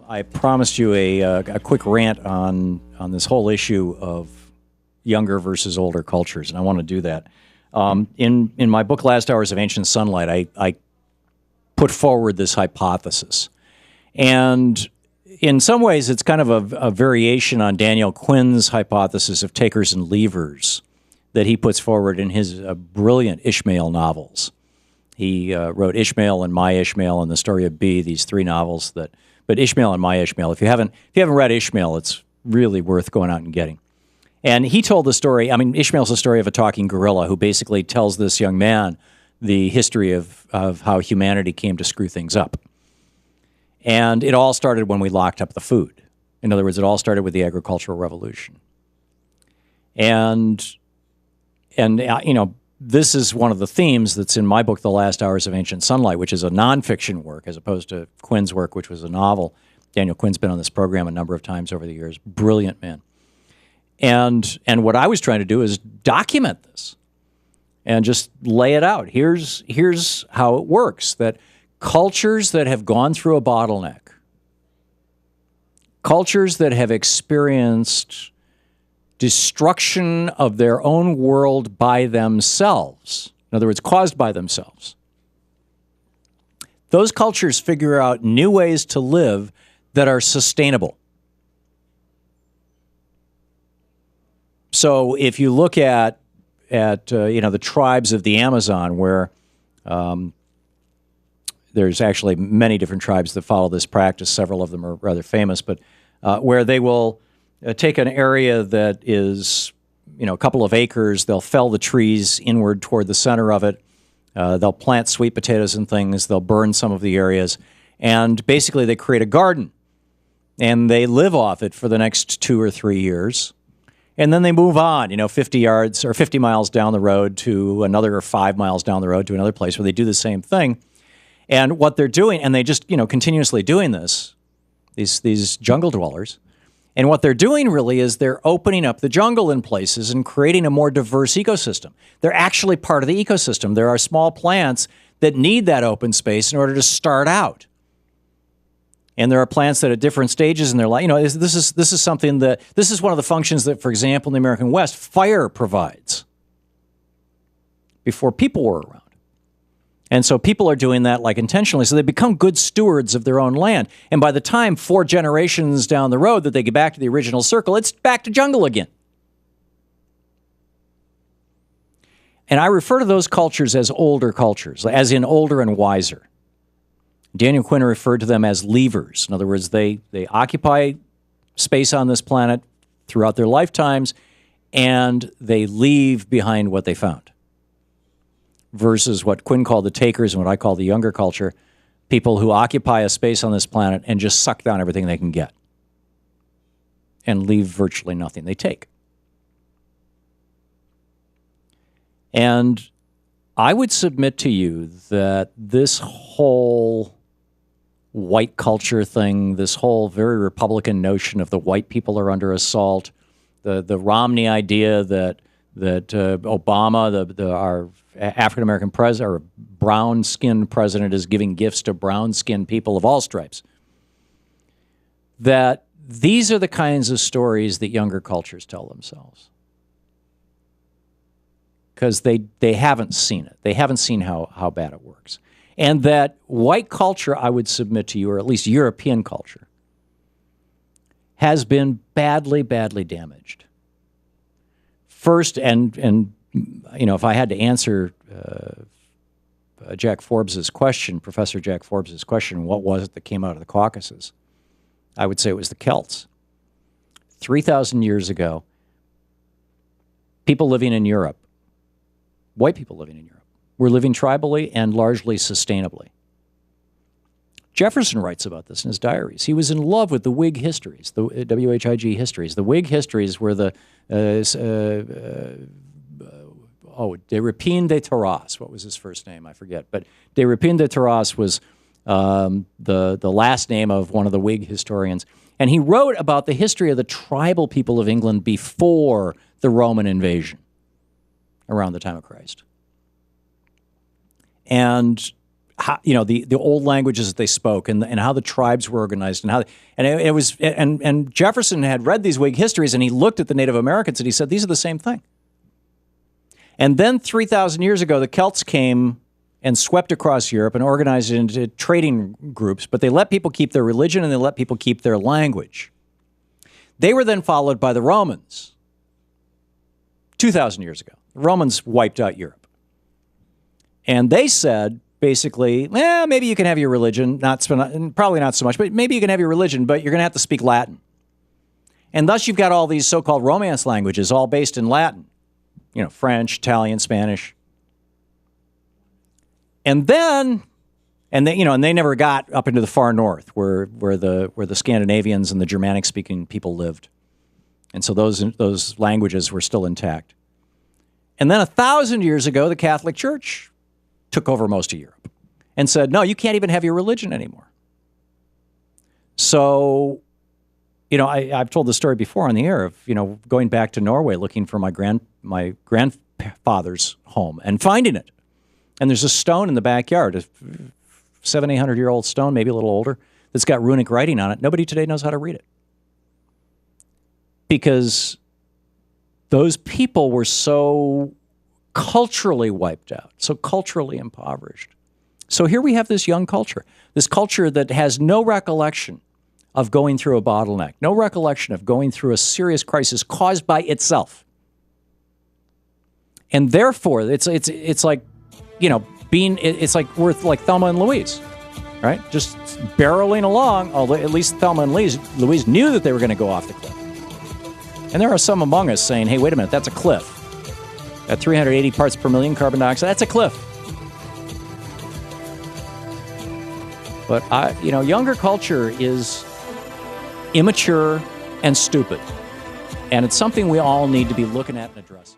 I promised you a quick rant on this whole issue of younger versus older cultures, and I want to do that. In my book, Last Hours of Ancient Sunlight, I put forward this hypothesis. And in some ways, it's kind of a variation on Daniel Quinn's hypothesis of takers and leavers that he puts forward in his brilliant Ishmael novels. He wrote Ishmael and My Ishmael and The Story of B, these three novels but Ishmael and My Ishmael. If you haven't read Ishmael, it's really worth going out and getting. And he told the story, Ishmael's the story of a talking gorilla who basically tells this young man the history of how humanity came to screw things up. And it all started when we locked up the food. In other words, it all started with the agricultural revolution. And this is one of the themes that's in my book, The Last Hours of Ancient Sunlight, which is a nonfiction work as opposed to Quinn's work, which was a novel. Daniel Quinn's been on this program a number of times over the years. Brilliant man. And what I was trying to do is document this and just lay it out. Here's how it works, that cultures that have gone through a bottleneck, cultures that have experienced destruction of their own world by themselves, in other words, caused by themselves, those cultures figure out new ways to live that are sustainable. So if you look at the tribes of the Amazon, where there's actually many different tribes that follow this practice. Several of them are rather famous, but where they will take an area that is, a couple of acres. They'll fell the trees inward toward the center of it. They'll plant sweet potatoes and things. They'll burn some of the areas, and basically they create a garden, and they live off it for the next 2 or 3 years. And then they move on, 50 yards or 50 miles down the road to another, or 5 miles down the road to another place where they do the same thing. And what they're doing, and they just, continuously doing this, these jungle dwellers, and what they're doing really is they're opening up the jungle in places and creating a more diverse ecosystem. They're actually part of the ecosystem. There are small plants that need that open space in order to start out. And there are plants that at different stages in their life, this is something that, this is one of the functions that, for example, in the American West, fire provides before people were around. And so people are doing that intentionally. So they become good stewards of their own land. And by the time 4 generations down the road that they get back to the original circle, it's back to jungle again. And I refer to those cultures as older cultures, as in older and wiser. Daniel Quinn referred to them as leavers. In other words, they occupy space on this planet throughout their lifetimes, and they leave behind what they found. Versus what Quinn called the takers and what I call the younger culture, people who occupy a space on this planet and just suck down everything they can get and leave virtually nothing they take. And I would submit to you that this whole white culture thing, this whole very Republican notion of the white people are under assault, the Romney idea that Obama, our African-American president, or brown-skinned president, is giving gifts to brown-skinned people of all stripes, that these are the kinds of stories that younger cultures tell themselves. Because they haven't seen it. They haven't seen how bad it works. And that white culture, I would submit to you, or at least European culture, has been badly, badly damaged. First, and if I had to answer Jack Forbes's question, Professor Jack Forbes's question, what was it that came out of the Caucasus? I would say it was the Celts. 3,000 years ago, people living in Europe, white people living in Europe, were living tribally and largely sustainably. Jefferson writes about this in his diaries. He was in love with the Whig histories, the WHIG histories. The Whig histories were the de Repin de Terrasse. What was his first name? I forget. But de Repin de Terrasse was the last name of one of the Whig historians. And he wrote about the history of the tribal people of England before the Roman invasion, around the time of Christ. And how, the old languages that they spoke and how the tribes were organized and Jefferson had read these Whig histories and he looked at the Native Americans and he said, these are the same thing. And then 3,000 years ago, the Celts came and swept across Europe and organized it into trading groups, but they let people keep their religion and they let people keep their language. They were then followed by the Romans 2,000 years ago. The Romans wiped out Europe. And they said, basically, maybe you can have your religion, probably not so much, but maybe you can have your religion, but you're going to have to speak Latin. And thus you've got all these so-called Romance languages all based in Latin. French, Italian, Spanish. And they never got up into the far north where the Scandinavians and the Germanic-speaking people lived. And so those languages were still intact. And then 1,000 years ago, the Catholic Church took over most of Europe and said, no, you can't even have your religion anymore. So, I've told the story before on the air of, going back to Norway looking for my grandfather's home and finding it. And there's a stone in the backyard, a 700-800-year-old stone, maybe a little older, that's got runic writing on it. Nobody today knows how to read it. Because those people were so culturally wiped out, so culturally impoverished. So here we have this young culture, this culture that has no recollection of going through a bottleneck, no recollection of going through a serious crisis caused by itself. And therefore, it's like, it's like we're like Thelma and Louise, right? Just barreling along, although at least Thelma and Louise knew that they were going to go off the cliff. And there are some among us saying, hey, wait a minute, that's a cliff. At 380 parts per million carbon dioxide, that's a cliff. But, younger culture is immature and stupid. And it's something we all need to be looking at and addressing.